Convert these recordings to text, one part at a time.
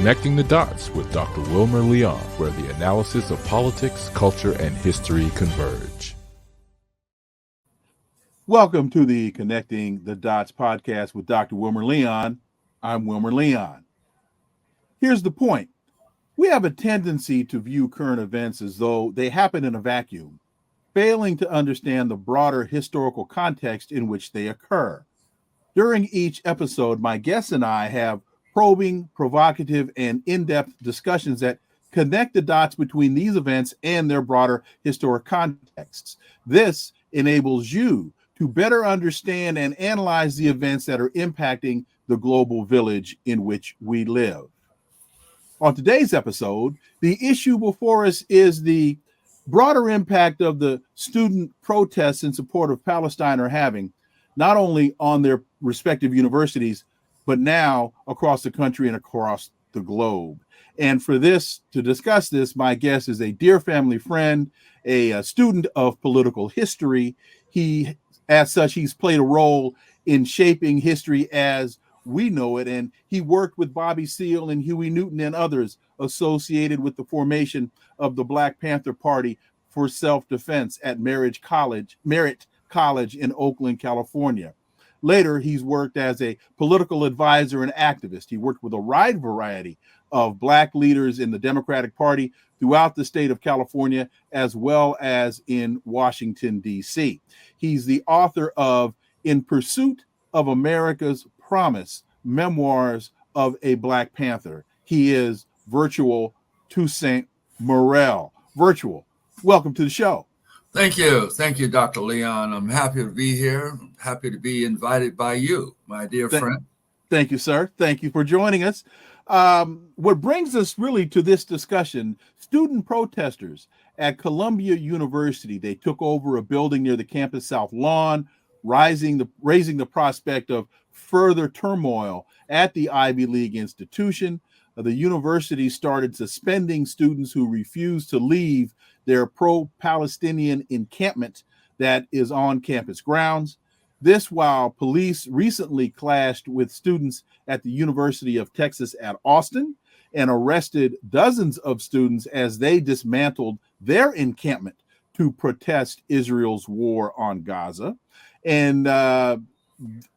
Connecting the Dots with Dr. Wilmer Leon, where the analysis of politics, culture, and history converge. Welcome to the Connecting the Dots podcast with Dr. Wilmer Leon. I'm Wilmer Leon. Here's the point. We have a tendency to view current events as though they happen in a vacuum, failing to understand the broader historical context in which they occur. During each episode, my guests and I have probing, provocative, and in-depth discussions that connect the dots between these events and their broader historic contexts. This enables you to better understand and analyze the events that are impacting the global village in which we live. On today's episode, the issue before us is the broader impact of the student protests in support of Palestine are having, not only on their respective universities, but now across the country and across the globe. And for this, to discuss this, my guest is a dear family friend, a student of political history. As such, he's played a role in shaping history as we know it, and he worked with Bobby Seale and Huey Newton and others associated with the formation of the Black Panther Party for self-defense at Merritt College in Oakland, California. Later, he's worked as a political advisor and activist. He worked with a wide variety of Black leaders in the Democratic Party throughout the state of California, as well as in Washington, D.C. He's the author of In Pursuit of America's Promise, Memoirs of a Black Panther. He is Virtual Toussaint Murrell. Virtual, welcome to the show. Thank you. Thank you, Dr. Leon. I'm happy to be here. I'm happy to be invited by you, my dear friend. Thank you, sir. Thank you for joining us. What brings us really to this discussion, student protesters at Columbia University, they took over a building near the campus South Lawn, raising the prospect of further turmoil at the Ivy League institution. The university started suspending students who refused to leave their pro-Palestinian encampment that is on campus grounds. This while police recently clashed with students at the University of Texas at Austin and arrested dozens of students as they dismantled their encampment to protest Israel's war on Gaza. And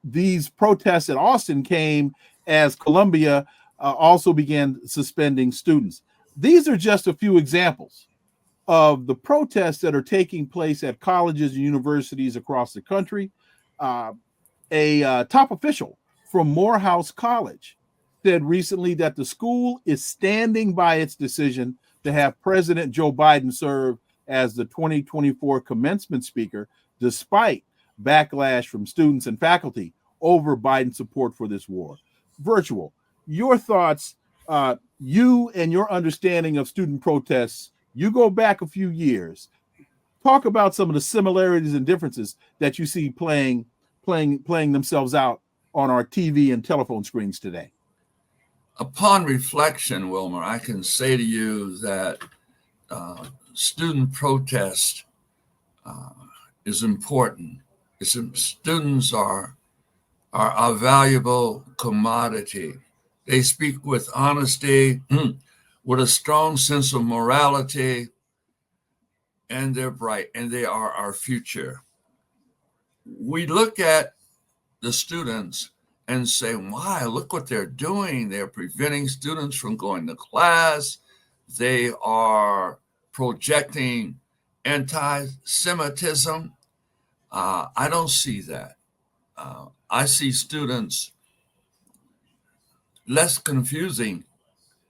these protests at Austin came as Columbia also began suspending students. These are just a few examples of the protests that are taking place at colleges and universities across the country. A top official from Morehouse College said recently that the school is standing by its decision to have President Joe Biden serve as the 2024 commencement speaker, despite backlash from students and faculty over Biden's support for this war. Virtual, your thoughts, you and your understanding of student protests, you go back a few years. Talk about some of the similarities and differences that you see playing themselves out on our TV and telephone screens today. Upon reflection, Wilmer, I can say to you that student protest is important. Students are a valuable commodity. They speak with honesty, with a strong sense of morality, and they're bright, and they are our future. We look at the students and say, wow, look what they're doing. They're preventing students from going to class. They are projecting anti-Semitism. I don't see that. I see students less confusing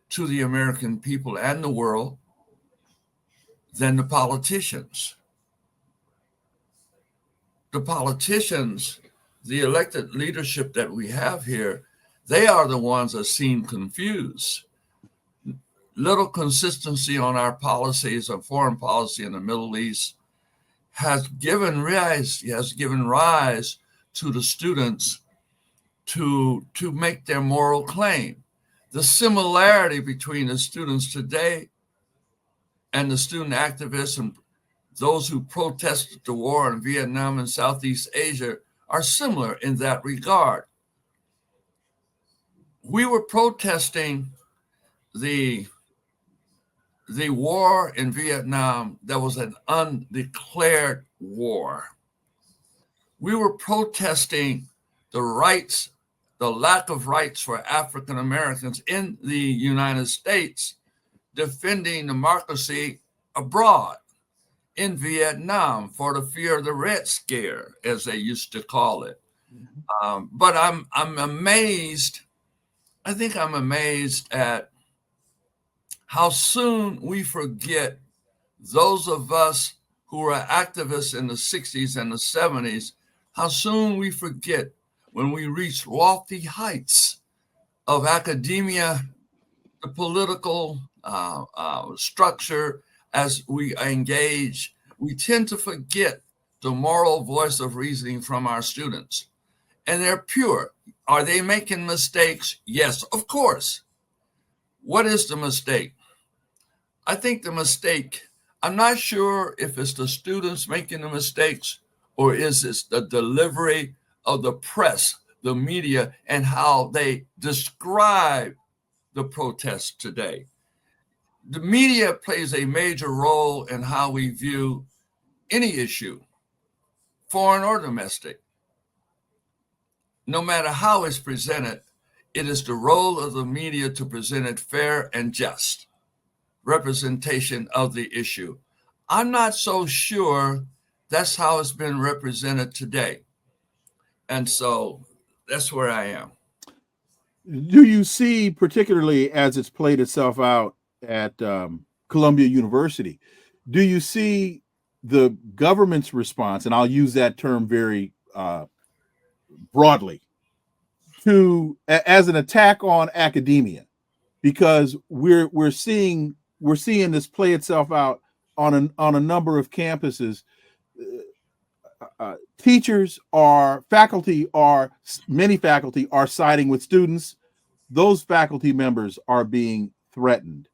to the American people and the world than the politicians. The politicians, the elected leadership that we have here, they are the ones that seem confused. Little consistency on our policies of foreign policy in the Middle East has given rise to the students to make their moral claim. The similarity between the students today and the student activists and those who protested the war in Vietnam and Southeast Asia are similar in that regard. We were protesting the war in Vietnam, that was an undeclared war. We were protesting the rights, the lack of rights for African Americans in the United States, defending democracy abroad in Vietnam for the fear of the Red Scare, as they used to call it. But I'm amazed. I think I'm amazed at how soon we forget, those of us who were activists in the 60s and the 70s, how soon we forget when we reach lofty heights of academia, the political structure, as we engage, we tend to forget the moral voice of reasoning from our students. And they're pure. Are they making mistakes? Yes, of course. What is the mistake? I think the mistake, I'm not sure if it's the students making the mistakes or is it the delivery of the press, the media, and how they describe the protests today. The media plays a major role in how we view any issue, foreign or domestic. No matter how it's presented, it is the role of the media to present it fair and just representation of the issue. I'm not so sure that's how it's been represented today. And so that's where I am. Do you see, particularly as it's played itself out at Columbia University, do you see the government's response, and I'll use that term very broadly, as an attack on academia? Because we're seeing this play itself out on a number of campuses. Many faculty are siding with students. Those faculty members are being threatened.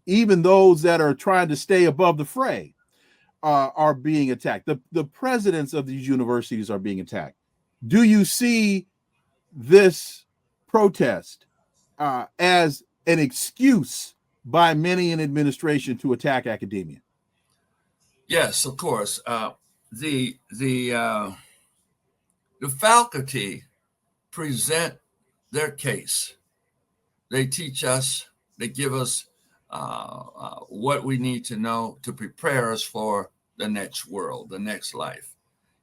Even those that are trying to stay above the fray are being attacked. The presidents of these universities are being attacked. Do you see this protest as an excuse by many in administration to attack academia? Yes, of course. The faculty present their case. They teach us, they give us what we need to know to prepare us for the next world, the next life,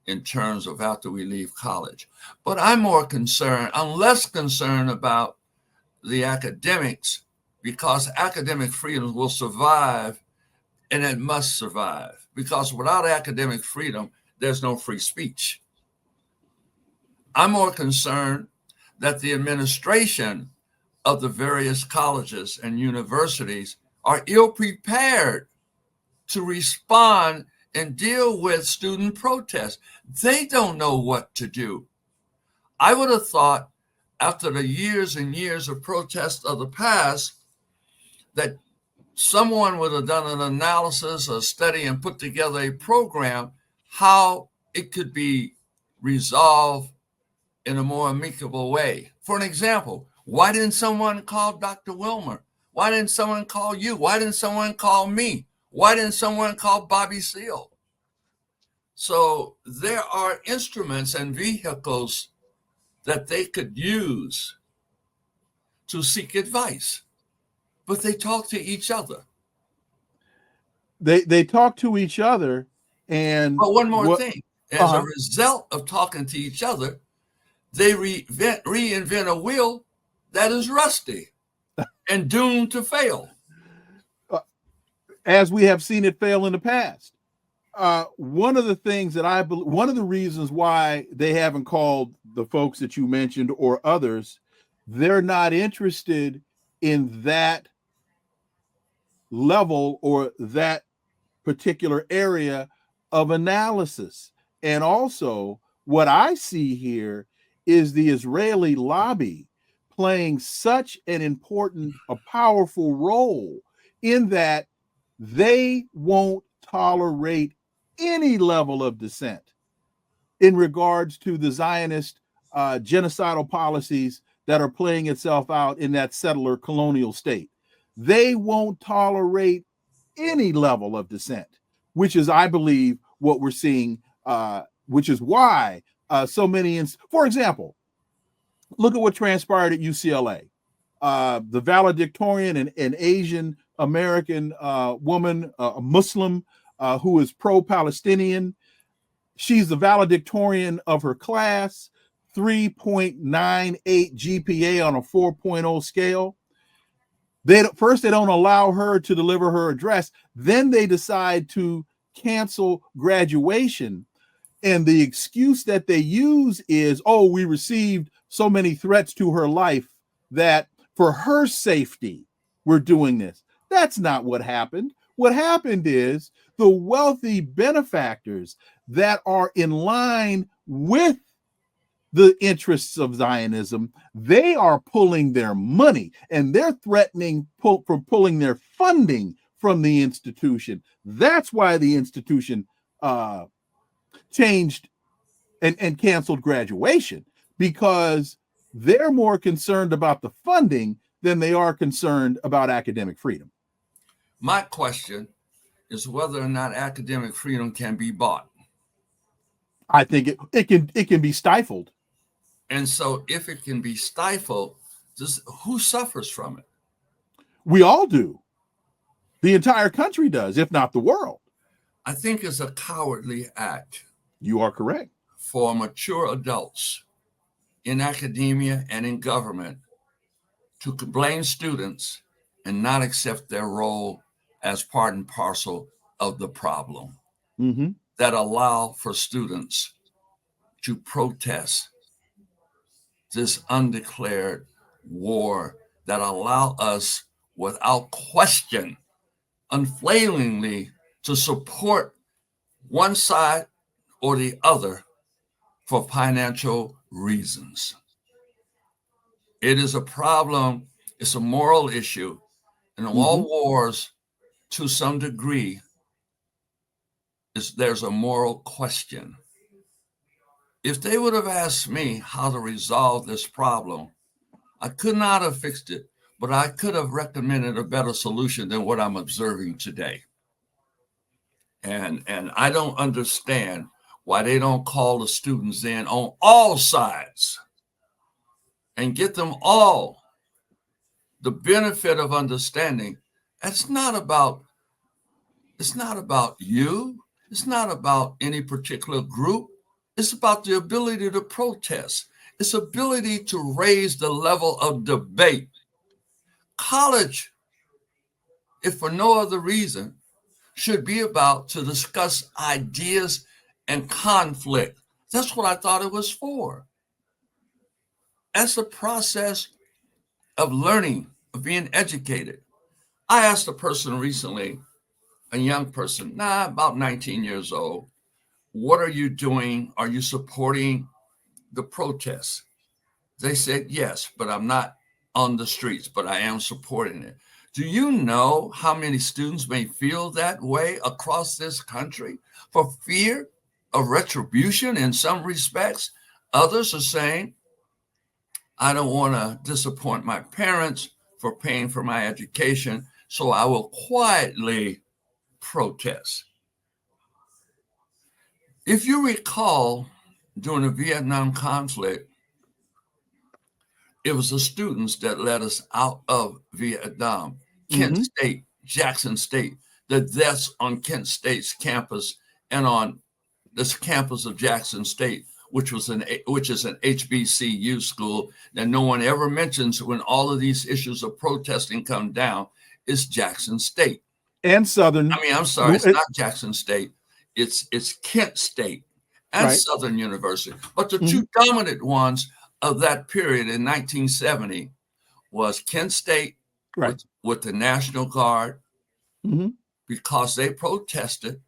in terms of after we leave college. But I'm less concerned about the academics, because academic freedom will survive, and it must survive, because without academic freedom, there's no free speech. I'm more concerned that the administration of the various colleges and universities are ill-prepared to respond and deal with student protests. They don't know what to do. I would have thought, after the years and years of protests of the past, that someone would have done an analysis, a study, and put together a program how it could be resolved in a more amicable way. For an example, why didn't someone call Dr. Wilmer? Why didn't someone call you? Why didn't someone call me? Why didn't someone call Bobby Seale? So there are instruments and vehicles that they could use to seek advice, but they talk to each other. They talk to each other, and but one more thing, as a result of talking to each other, they reinvent a wheel that is rusty and doomed to fail, as we have seen it fail in the past. One of the things that one of the reasons why they haven't called the folks that you mentioned or others, they're not interested in that level or that particular area of analysis. And also, what I see here is the Israeli lobby playing such an important, a powerful role in that they won't tolerate any level of dissent in regards to the Zionist genocidal policies that are playing itself out in that settler colonial state. They won't tolerate any level of dissent, which is, I believe, what we're seeing, which is why so many, for example, look at what transpired at UCLA. The valedictorian, an Asian American woman, a Muslim who is pro-Palestinian. She's the valedictorian of her class, 3.98 GPA on a 4.0 scale. They don't allow her to deliver her address. Then they decide to cancel graduation. And the excuse that they use is, oh, we received so many threats to her life that for her safety, we're doing this. That's not what happened. What happened is the wealthy benefactors that are in line with the interests of Zionism, they are pulling their money and they're threatening from pulling their funding from the institution. That's why the institution changed and canceled graduation, because they're more concerned about the funding than they are concerned about academic freedom. My question is whether or not academic freedom can be bought. I think it can be stifled. And so if it can be stifled, who suffers from it? We all do. The entire country does, if not the world. I think it's a cowardly act. You are correct. For mature adults in academia and in government to blame students and not accept their role as part and parcel of the problem, that allow for students to protest this undeclared war, that allow us without question, unfailingly, to support one side or the other for financial reasons. It is a problem, it's a moral issue, and all wars, to some degree, there's a moral question. If they would have asked me how to resolve this problem, I could not have fixed it, but I could have recommended a better solution than what I'm observing today. And I don't understand why they don't call the students in on all sides and get them all the benefit of understanding. It's not about you. It's not about any particular group. It's about the ability to protest. It's ability to raise the level of debate. College, if for no other reason, should be about to discuss ideas and conflict. That's what I thought it was for. As a process of learning, of being educated. I asked a person recently, a young person, about 19 years old, what are you doing? Are you supporting the protests? They said, yes, but I'm not on the streets, but I am supporting it. Do you know how many students may feel that way across this country for fear of retribution in some respects? Others are saying, I don't want to disappoint my parents for paying for my education, so I will quietly protest. If you recall, during the Vietnam conflict, it was the students that led us out of Vietnam. Kent State, Jackson State, the deaths on Kent State's campus and on this campus of Jackson State, which is an HBCU school that no one ever mentions when all of these issues of protesting come down, is Jackson State. And Southern. I'm sorry, it's not Jackson State. It's Kent State and Southern University. But the two dominant ones of that period in 1970 was Kent State with the National Guard, because they protested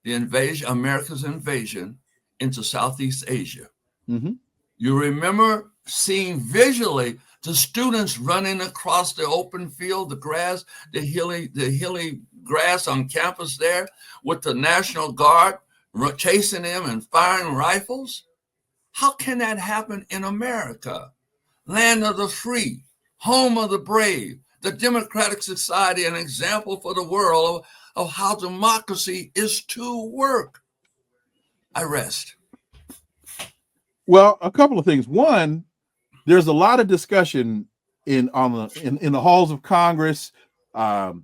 the invasion, America's invasion into Southeast Asia. You remember seeing visually the students running across the open field, the grass, the hilly grass on campus there, with the National Guard chasing them and firing rifles? How can that happen in America? land of the free, home of the brave, the democratic society, an example for the world of how democracy is to work. I rest. Well, a couple of things. One, there's a lot of discussion in the halls of Congress. The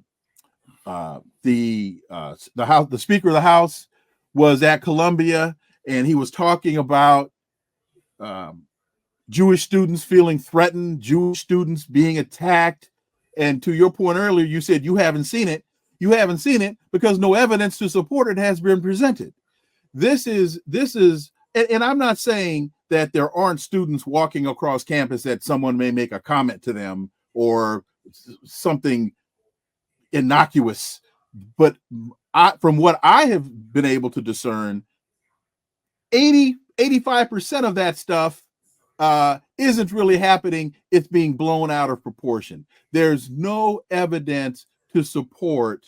Speaker of the House was at Columbia, and he was talking about Jewish students feeling threatened, Jewish students being attacked. And to your point earlier, you said you haven't seen it. You haven't seen it because no evidence to support it has been presented. This is, and I'm not saying that there aren't students walking across campus that someone may make a comment to them or something innocuous. But from what I have been able to discern, 85% of that stuff isn't really happening. It's being blown out of proportion. There's no evidence to support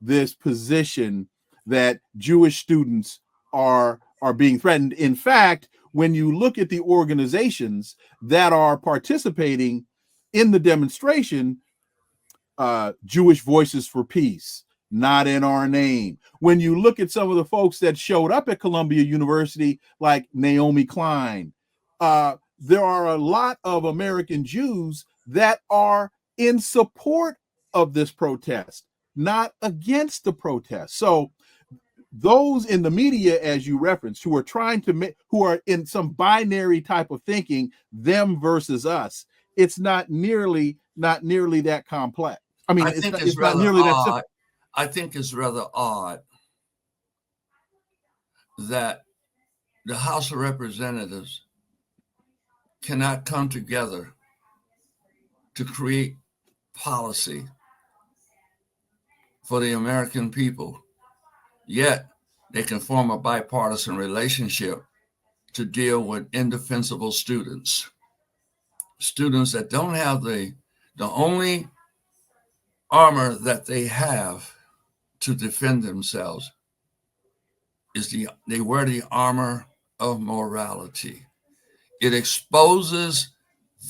this position that Jewish students are being threatened. In fact, when you look at the organizations that are participating in the demonstration, Jewish Voices for Peace, Not in Our Name. When you look at some of the folks that showed up at Columbia University, like Naomi Klein, there are a lot of American Jews that are in support of this protest, not against the protest. So those in the media, as you referenced, who are trying to who are in some binary type of thinking, them versus us, it's not nearly that complex. I mean, it's not nearly that simple. I think it's rather odd that the House of Representatives cannot come together to create policy for the American people, yet they can form a bipartisan relationship to deal with indefensible students that don't have the only armor that they have to defend themselves is they wear the armor of morality. It exposes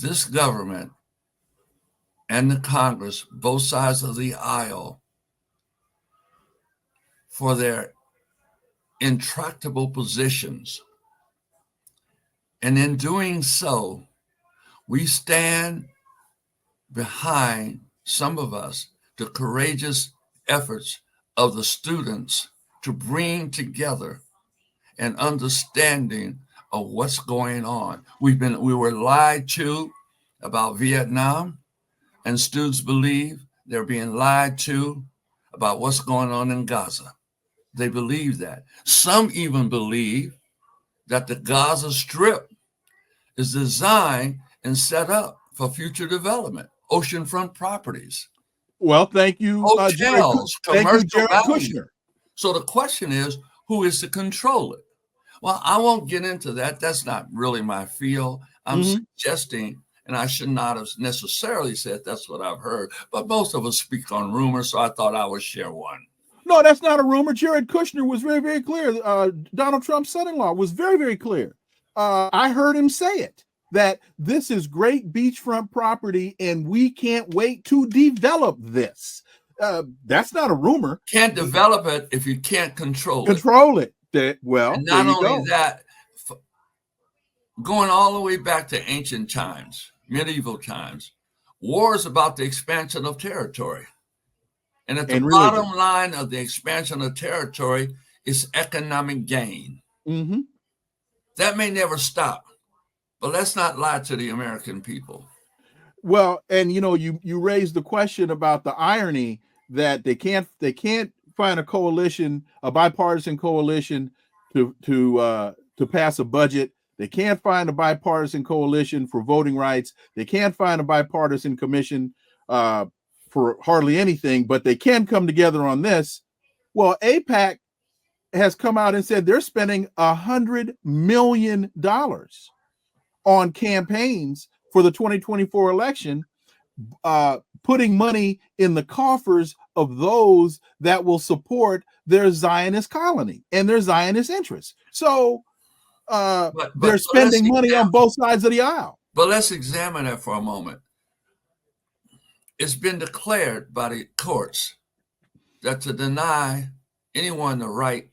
this government and the Congress, both sides of the aisle, for their intractable positions. And in doing so, we stand behind, some of us, the courageous efforts of the students to bring together an understanding of what's going on. We were lied to about Vietnam, and students believe they're being lied to about what's going on in Gaza. They believe that. Some even believe that the Gaza Strip is designed and set up for future development, oceanfront properties. Well, thank you, hotels, commercial Jared Kushner. So the question is, who is to control it? Well, I won't get into that. That's not really my field. I'm suggesting, and I should not have necessarily said that's what I've heard, but most of us speak on rumors, so I thought I would share one. No, that's not a rumor. Jared Kushner was very, very clear. Donald Trump's son-in-law was very, very clear. I heard him say it, that this is great beachfront property and we can't wait to develop this. That's not a rumor. Can't develop it if you can't control it. Control it. Well, and not only that, going all the way back to ancient times, medieval times, war is about the expansion of territory. And at the bottom line of the expansion of territory is economic gain. Mm-hmm. That may never stop, but let's not lie to the American people. Well, and you raised the question about the irony that they can't find a coalition, a bipartisan coalition to pass a budget. They can't find a bipartisan coalition for voting rights. They can't find a bipartisan commission for hardly anything, but they can come together on this. Well, AIPAC has come out and said they're spending $100 million on campaigns for the 2024 election, putting money in the coffers of those that will support their Zionist colony and their Zionist interests. So they're spending money on both sides of the aisle. But let's examine that for a moment. It's been declared by the courts that to deny anyone the right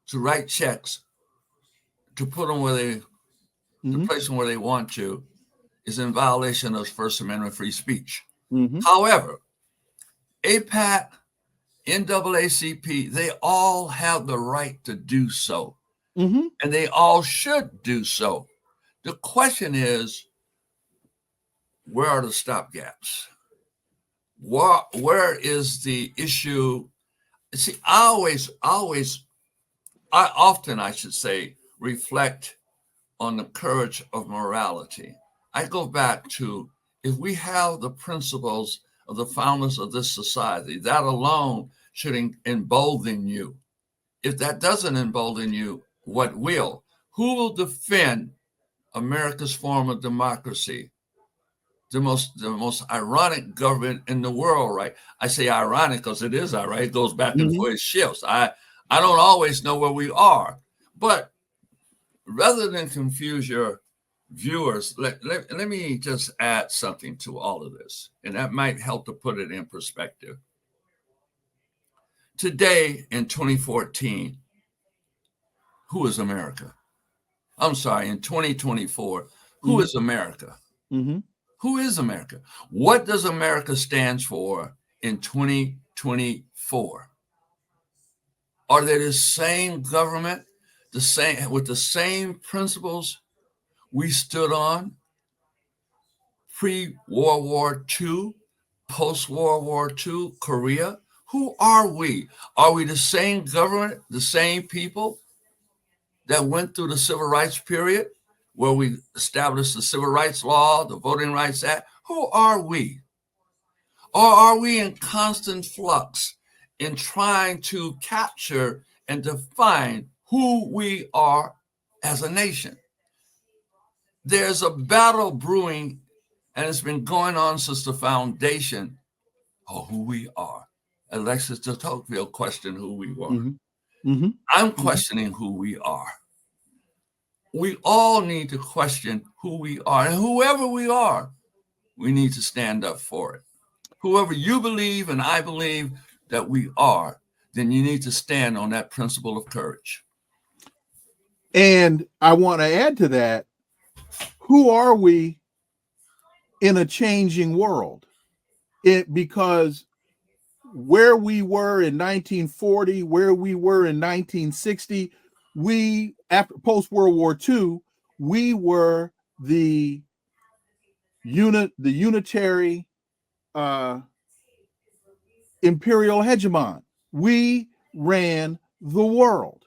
to write checks, to put them where they, to place them where they want to, is in violation of First Amendment free speech. However, APAC, NAACP, they all have the right to do so. And they all should do so. The question is, where are the stopgaps? Where is the issue? See, I often, I should say, reflect on the courage of morality. I go back to, if we have the principles of the founders of this society, that alone should embolden you. If that doesn't embolden you, what will? Who will defend America's form of democracy? The most ironic government in the world, right? I say ironic because it is ironic. It goes back and forth, it shifts. I don't always know where we are. But rather than confuse your viewers, let me just add something to all of this, and that might help to put it in perspective. Today in 2014, who is America? I'm sorry, in 2024, who is America? Who is America? What does America stand for in 2024? Are they the same government, with the same principles we stood on pre-World War II, post-World War II, Korea? Who are we? Are we the same government, the same people that went through the Civil Rights period, where we established the Civil Rights Law, the Voting Rights Act? Who are we? Or are we in constant flux in trying to capture and define who we are as a nation? There's a battle brewing, and it's been going on since the foundation of who we are. Alexis de Tocqueville questioned who we were. I'm questioning who we are. We all need to question who we are, and whoever we are, we need to stand up for it. Whoever you believe and I believe that we are, then you need to stand on that principle of courage. And I want to add to that, who are we in a changing world? Because where we were in 1940, where we were in 1960, we, after post-World War II, we were the unitary imperial hegemon. We ran the world.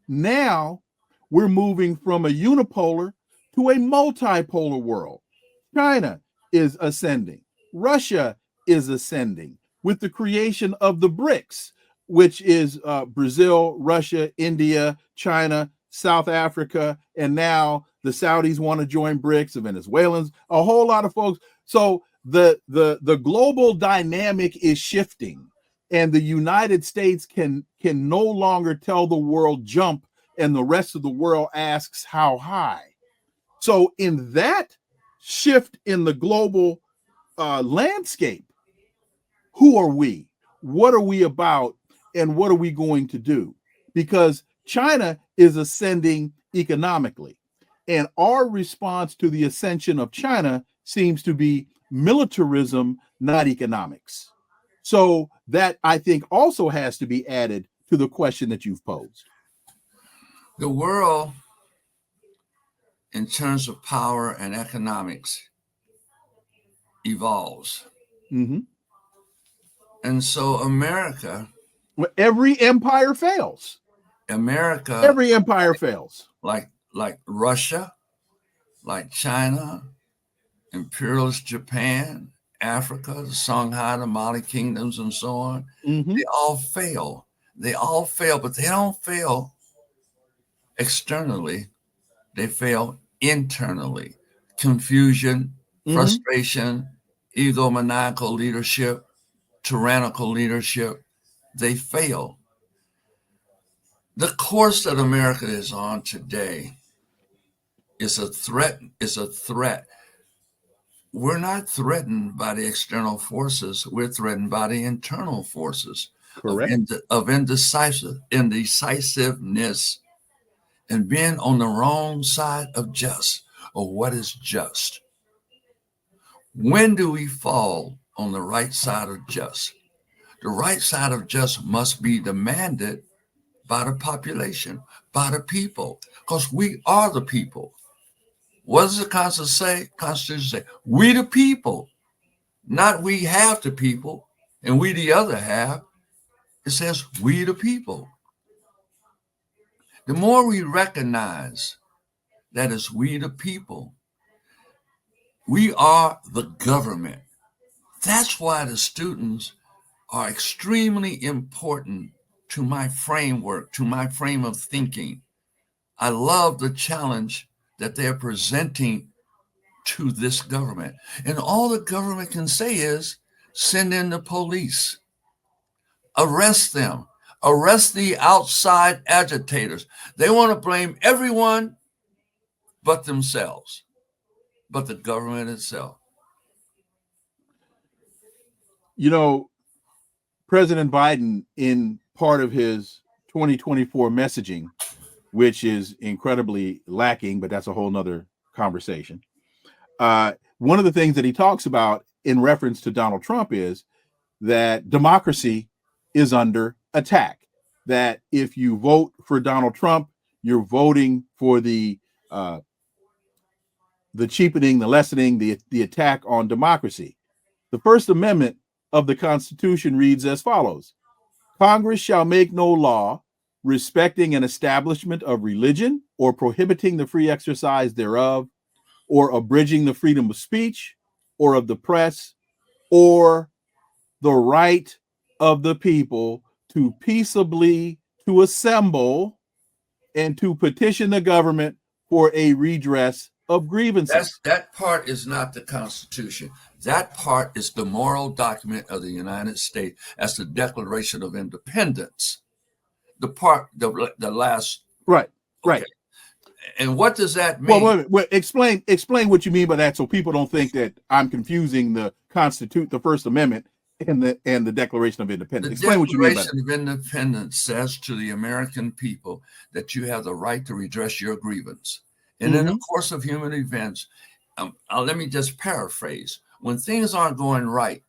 Now we're moving from a unipolar to a multipolar world. China is ascending. Russia is ascending with the creation of the BRICS, which is Brazil, Russia, India, China, South Africa, and now the Saudis want to join BRICS, the Venezuelans, a whole lot of folks. So the global dynamic is shifting, and the United States can no longer tell the world jump, and the rest of the world asks how high. So in that shift in the global landscape, who are we? What are we about? And what are we going to do? Because China is ascending economically, and our response to the ascension of China seems to be militarism, not economics. So that, I think, also has to be added to the question that you've posed. The world, in terms of power and economics, evolves. And so America, every empire fails. Every empire fails. Like Russia, like China, imperialist Japan, Africa, the Songhai, the Mali kingdoms, and so on. They all fail. They all fail, but they don't fail externally. They fail internally. Confusion, frustration, egomaniacal leadership, tyrannical leadership, they fail. The course that America is on today It's a threat. It's a threat. We're not threatened by the external forces. We're threatened by the internal forces Correct. of indecisiveness and being on the wrong side of just, or what is just. When do we fall on the right side of just? The right side of just must be demanded by the population, by the people, because we are the people. What does the Constitution say? We the people, not we have the people and we the other half. It says we the people. The more we recognize that it's we the people, we are the government. That's why the students are extremely important to my framework, to my frame of thinking. I love the challenge that they're presenting to this government. And all the government can say is send in the police, arrest them, arrest the outside agitators. They want to blame everyone but themselves, but the government itself. You know, President Biden, in part of his 2024 messaging, which is incredibly lacking, but that's a whole nother conversation. One of the things that he talks about in reference to Donald Trump is that democracy is under attack. That if you vote for Donald Trump, you're voting for the cheapening, the lessening, the attack on democracy. The First Amendment of the Constitution reads as follows: Congress shall make no law respecting an establishment of religion or prohibiting the free exercise thereof, or abridging the freedom of speech or of the press, or the right of the people to peaceably to assemble and to petition the government for a redress of grievances. That part is not the Constitution. That part is the moral document of the United States as the Declaration of Independence. The part, the last. Right, okay. right. And what does that mean? Well, explain what you mean by that, so people don't think that I'm confusing the First Amendment and the Declaration of Independence. Explain what you mean by that. The Declaration of Independence says to the American people that you have the right to redress your grievance. And in the course of human events, let me just paraphrase. When things aren't going right,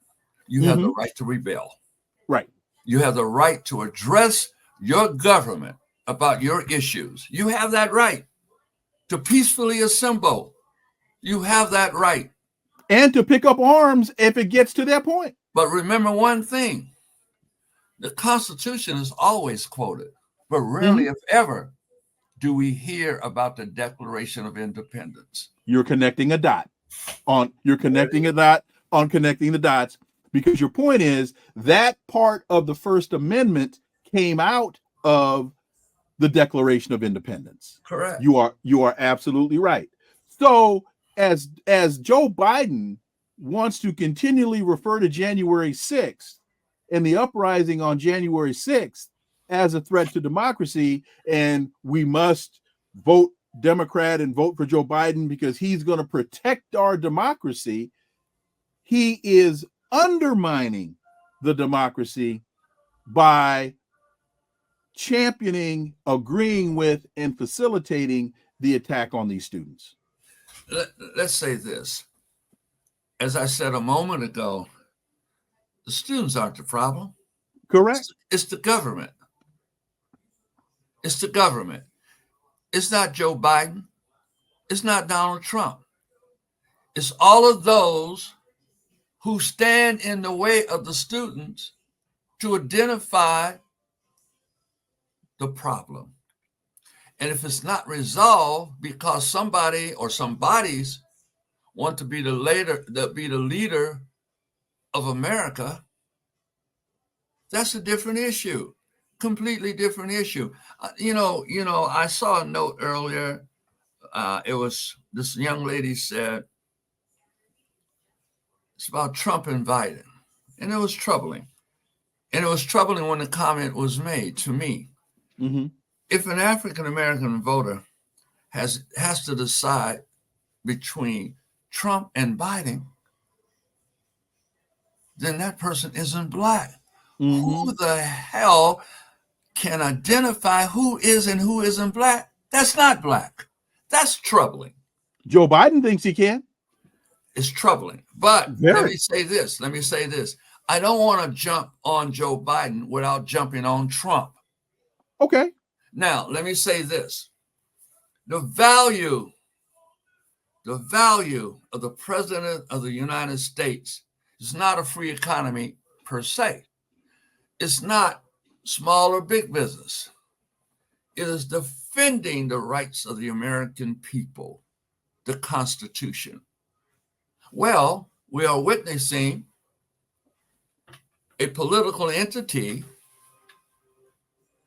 you have the right to rebel. Right. You have the right to address your government about your issues. You have that right to peacefully assemble. You have that right. And to pick up arms if it gets to that point. But remember one thing, the Constitution is always quoted, but rarely, if ever, do we hear about the Declaration of Independence. You're connecting a dot on connecting the dots, because your point is that part of the First Amendment came out of the Declaration of Independence. Correct. You are absolutely right. So as Joe Biden wants to continually refer to January 6th and the uprising on January 6th as a threat to democracy, and we must vote Democrat and vote for Joe Biden because he's going to protect our democracy, he is undermining the democracy by championing, agreeing with, and facilitating the attack on these students. Let's say this. As I said a moment ago, the students aren't the problem. Correct. It's the government. It's the government. It's not Joe Biden. It's not Donald Trump. It's all of those who stand in the way of the students to identify the problem. And if it's not resolved because somebody or some bodies want to be the leader of America, that's a different issue, completely different issue. I saw a note earlier. It was this young lady said, it's about Trump invited. And it was troubling. And it was troubling when the comment was made to me. Mm-hmm. If an African-American voter has to decide between Trump and Biden, then that person isn't Black. Mm-hmm. Who the hell can identify who is and who isn't Black? That's not Black. That's troubling. Joe Biden thinks he can. It's troubling. But Very. let me say this. I don't want to jump on Joe Biden without jumping on Trump. Okay. Now, let me say this. The value of the president of the United States is not a free economy per se. It's not small or big business. It is defending the rights of the American people, the Constitution. Well, we are witnessing a political entity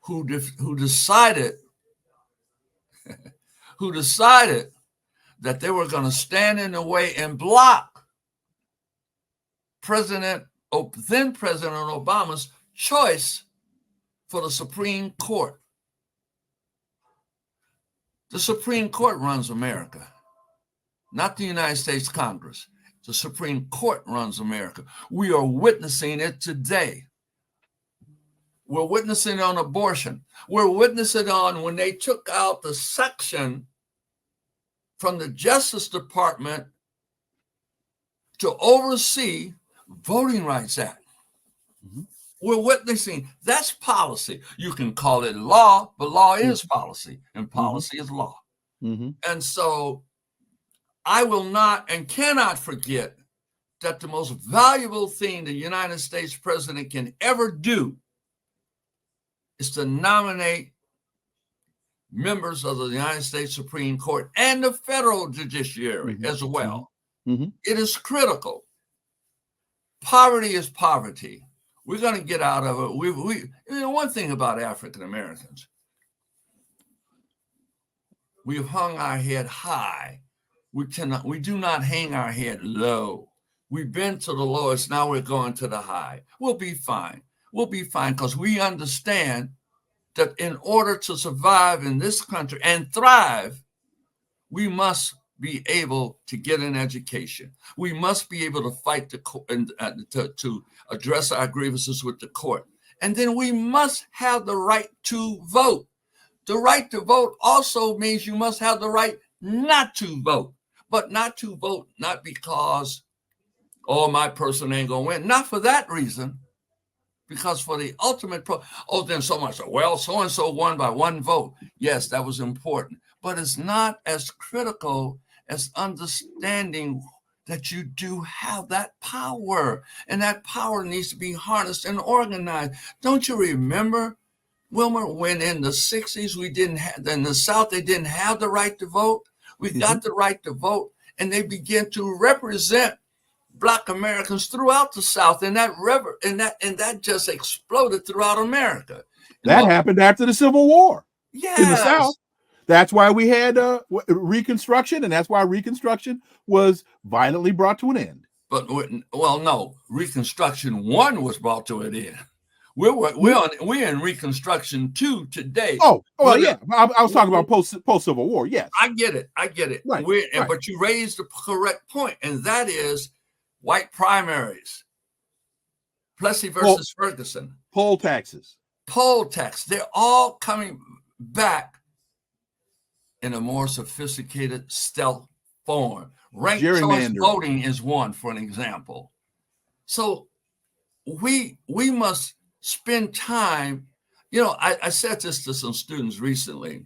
who decided that they were going to stand in the way and block then President Obama's choice for the Supreme Court. The Supreme Court runs America, not the United States Congress. The Supreme Court runs America. We are witnessing it today. We're witnessing it on abortion. We're witnessing it on when they took out the section from the Justice Department to oversee Voting Rights Act. Mm-hmm. We're witnessing, that's policy. You can call it law, but law is policy, and policy is law. Mm-hmm. And so I will not and cannot forget that the most valuable thing the United States president can ever do is to nominate members of the United States Supreme Court and the federal judiciary as well. Mm-hmm. It is critical. Poverty is poverty. We're going to get out of it. One thing about African Americans, we've hung our head high. We do not hang our head low. We've been to the lowest. Now we're going to the high. We'll be fine. We'll be fine because we understand that in order to survive in this country and thrive, we must be able to get an education. We must be able to fight the court and to address our grievances with the court. And then we must have the right to vote. The right to vote also means you must have the right not to vote, but not to vote, not because, oh, my person ain't gonna win. Not for that reason, because for the ultimate, then someone said, well, so-and-so won by one vote. Yes, that was important, but it's not as critical as understanding that you do have that power, and that power needs to be harnessed and organized. Don't you remember, Wilmer, when in the 60s we didn't have, in the South, they didn't have the right to vote? We got the right to vote, and they began to represent Black Americans throughout the South, and that just exploded throughout America. That happened after the Civil War. Yes. In the South. That's why we had Reconstruction, and that's why Reconstruction was violently brought to an end. But no, Reconstruction 1 was brought to an end. We're in Reconstruction 2 today. Oh, yeah. I was talking about post Civil War. Yes, I get it. Right, But you raised the correct point, and that is white primaries, Plessy versus Ferguson, poll taxes. They're all coming back in a more sophisticated stealth form. Ranked choice voting is one, for an example. So we must spend time. I said this to some students recently.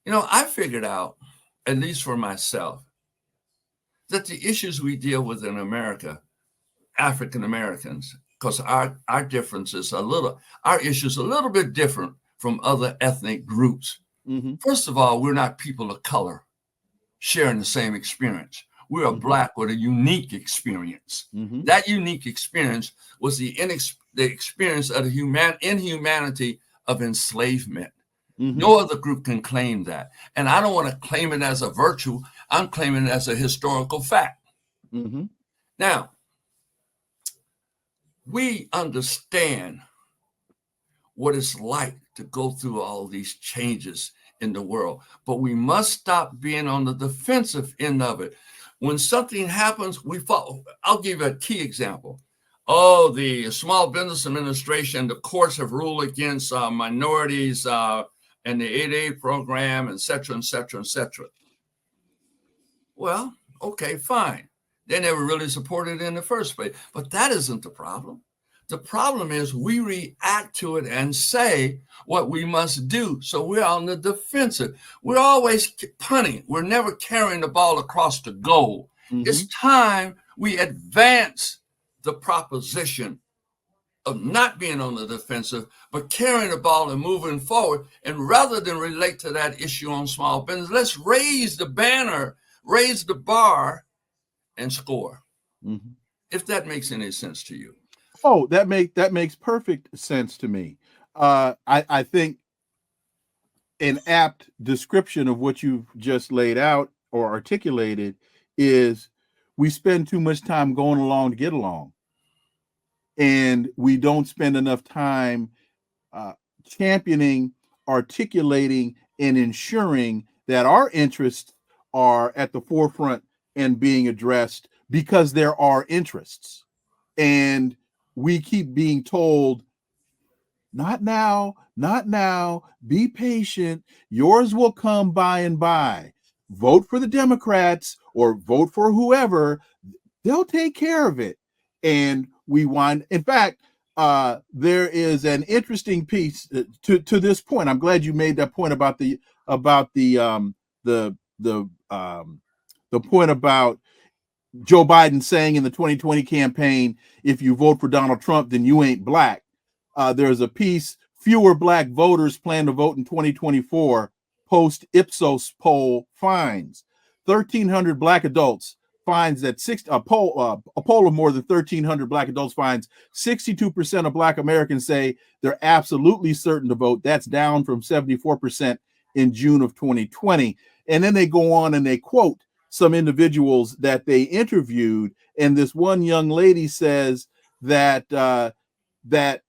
I figured out, at least for myself, that the issues we deal with in America, African Americans, because our differences our issues a little bit different from other ethnic groups. Mm-hmm. First of all, we're not people of color sharing the same experience. We're a Black with a unique experience. Mm-hmm. That unique experience was the experience of the inhumanity of enslavement. Mm-hmm. No other group can claim that. And I don't want to claim it as a virtue. I'm claiming it as a historical fact. Mm-hmm. Now, we understand what it's like to go through all these changes in the world, but we must stop being on the defensive end of it. When something happens, we follow. I'll give you a key example. Oh, the Small Business Administration, the courts have ruled against minorities and the 8A program, et cetera, et cetera, et cetera. Well, okay, fine. They never really supported it in the first place. But that isn't the problem. The problem is we react to it and say what we must do. So we're on the defensive. We're always punting. We're never carrying the ball across the goal. Mm-hmm. It's time we advance the proposition of not being on the defensive, but carrying the ball and moving forward. And rather than relate to that issue on small business, let's raise the banner, raise the bar, and score. Mm-hmm. If that makes any sense to you. Oh, that makes perfect sense to me. I think an apt description of what you've just laid out or articulated is we spend too much time going along to get along. And we don't spend enough time championing, articulating, and ensuring that our interests are at the forefront and being addressed because there are interests. And we keep being told, not now, not now, be patient, yours will come by and by. Vote for the Democrats or vote for whoever, they'll take care of it. And we wind, in fact, there is an interesting piece to this point. I'm glad you made that point about the point about Joe Biden saying in the 2020 campaign, if you vote for Donald Trump, then you ain't black. There's a piece, fewer black voters plan to vote in 2024, post Ipsos poll finds. 1,300 black adults finds that a poll of more than 1,300 black adults finds 62% of black Americans say they're absolutely certain to vote. That's down from 74% in June of 2020. And then they go on and they quote some individuals that they interviewed, and this one young lady says that that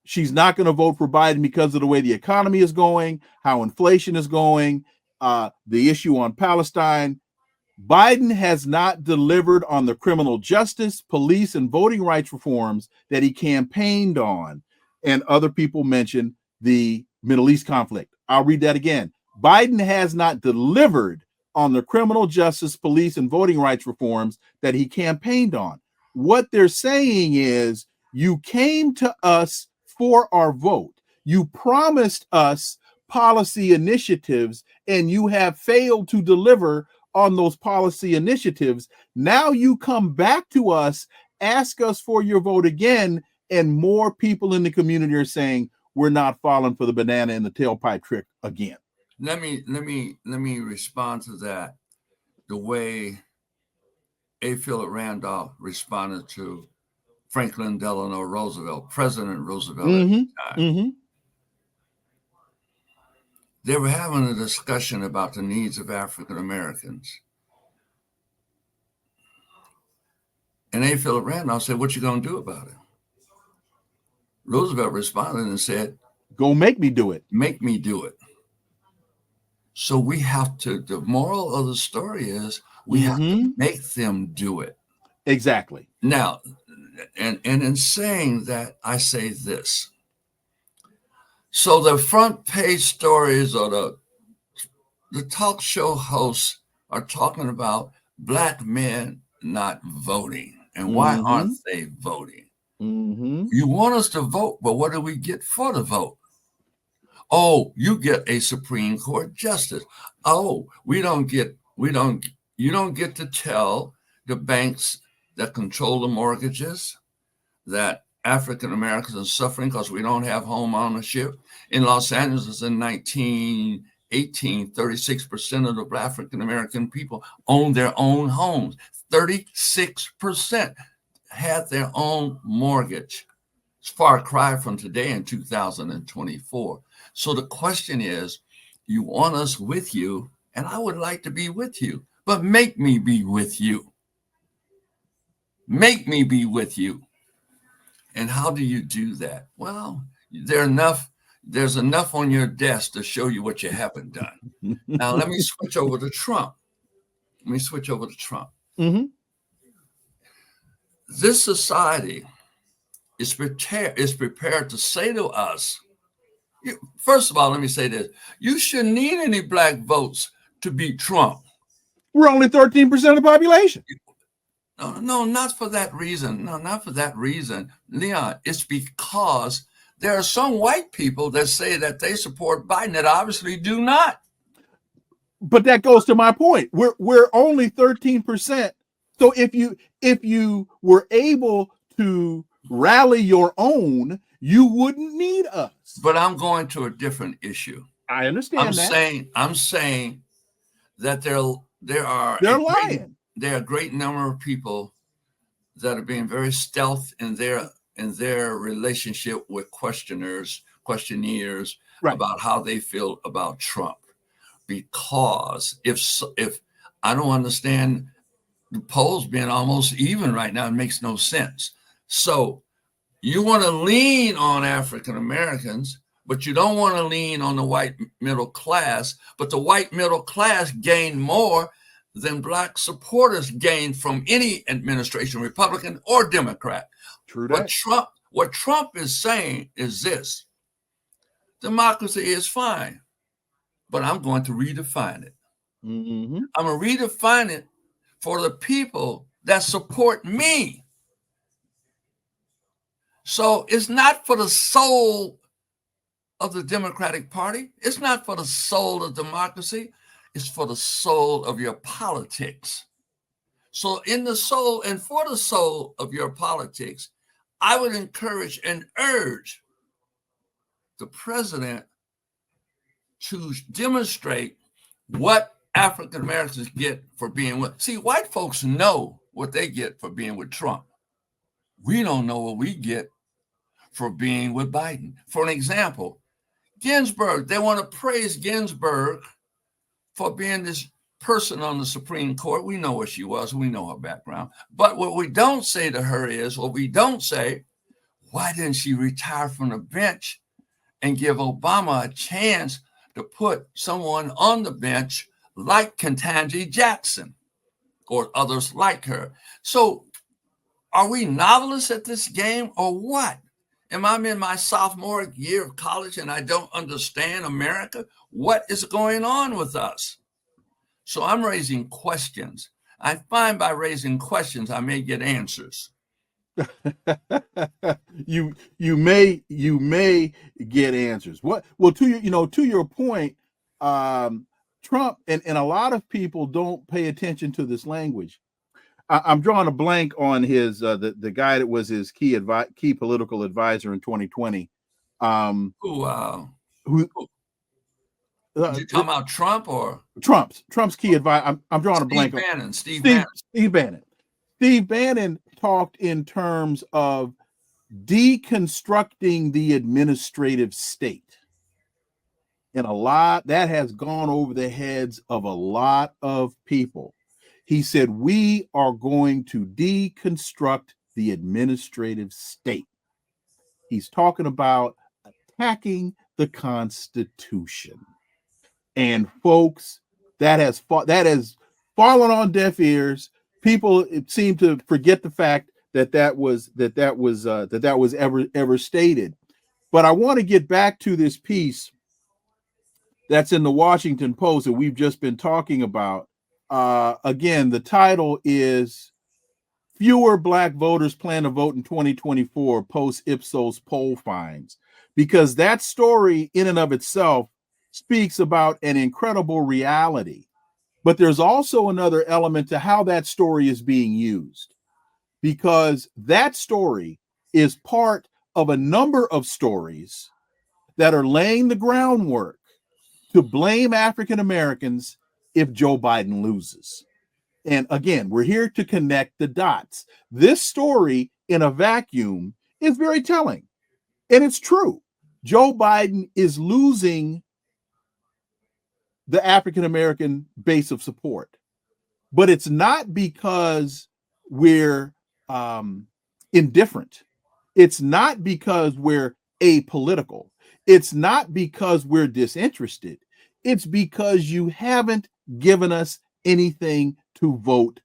she's not going to vote for Biden because of the way the economy is going, how inflation is going, the issue on Palestine. Biden has not delivered on the criminal justice, police, and voting rights reforms that he campaigned on. And other people mention the Middle East conflict. I'll read that again. Biden has not delivered on the criminal justice, police, and voting rights reforms that he campaigned on. What they're saying is, you came to us for our vote. You promised us policy initiatives, and you have failed to deliver on those policy initiatives. Now you come back to us, ask us for your vote again, and more people in the community are saying, we're not falling for the banana in the tailpipe trick again. Let me respond to that the way A. Philip Randolph responded to Franklin Delano Roosevelt, President Roosevelt at the time. Mm-hmm. They were having a discussion about the needs of African Americans. And A. Philip Randolph said, what you going to do about it? Roosevelt responded and said, go make me do it. Make me do it. So we have to, the moral of the story is we have to make them do it. Exactly. Now, and in saying that, I say this. So the front page stories or the talk show hosts are talking about black men not voting. And why aren't they voting? You want us to vote, but what do we get for the vote? Oh, you get a Supreme Court justice. Oh, you don't get to tell the banks that control the mortgages that African Americans are suffering because we don't have home ownership. In Los Angeles in 1918, 36% of the African American people owned their own homes. 36% had their own mortgage. It's a far cry from today in 2024. So the question is, you want us with you, and I would like to be with you, but make me be with you. Make me be with you. And how do you do that? Well, there are enough there's enough on your desk to show you what you haven't done. Now, let me switch over to Trump. Mm-hmm. This society is prepared to say to us, first of all, let me say this. You shouldn't need any black votes to beat Trump. We're only 13% of the population. No, not for that reason. No, not for that reason. Leon, it's because there are some white people that say that they support Biden that obviously do not. But that goes to my point. We're only 13%. So if you were able to rally your own, you wouldn't need us. But I'm going to a different issue. I understand I'm saying that there are a great number of people that are being very stealth in their relationship with questioneers right. about how they feel about Trump. Because if I don't understand the polls being almost even right now, it makes no sense. So you want to lean on African Americans, but you don't want to lean on the white middle class. But the white middle class gained more than black supporters gained from any administration, Republican or Democrat. True that. What Trump is saying is this: democracy is fine, but I'm going to redefine it. Mm-hmm. I'm going to redefine it for the people that support me. So it's not for the soul of the Democratic Party. It's not for the soul of democracy. It's for the soul of your politics. So in the soul and for the soul of your politics, I would encourage and urge the president to demonstrate what African Americans get for being with. See, white folks know what they get for being with Trump. We don't know what we get for being with Biden. For an example, Ginsburg, they want to praise Ginsburg for being this person on the Supreme Court. We know what she was. We know her background. But what we don't say to her is, why didn't she retire from the bench and give Obama a chance to put someone on the bench like Ketanji Jackson or others like her? So are we novelists at this game or what? Am I in my sophomore year of college and I don't understand America? What is going on with us? So I'm raising questions. I find by raising questions, I may get answers. you may get answers. Well, to your point, Trump and a lot of people don't pay attention to this language. I'm drawing a blank on his the guy that was his key political advisor in 2020. Who you talking about Trump or Trump's key advisor? I'm drawing a blank. Steve Bannon. Steve Bannon talked in terms of deconstructing the administrative state, and a lot that has gone over the heads of a lot of people. He said, we are going to deconstruct the administrative state. He's talking about attacking the Constitution. And folks, that has fallen on deaf ears. People seem to forget the fact that was ever stated. But I want to get back to this piece that's in the Washington Post that we've just been talking about. Again, the title is Fewer Black Voters Plan to Vote in 2024 Post Ipsos Poll Finds, because that story in and of itself speaks about an incredible reality. But there's also another element to how that story is being used, because that story is part of a number of stories that are laying the groundwork to blame African Americans if Joe Biden loses. And again, we're here to connect the dots. This story in a vacuum is very telling. And it's true. Joe Biden is losing the African American base of support. But it's not because we're indifferent. It's not because we're apolitical. It's not because we're disinterested. It's because you haven't given us anything to vote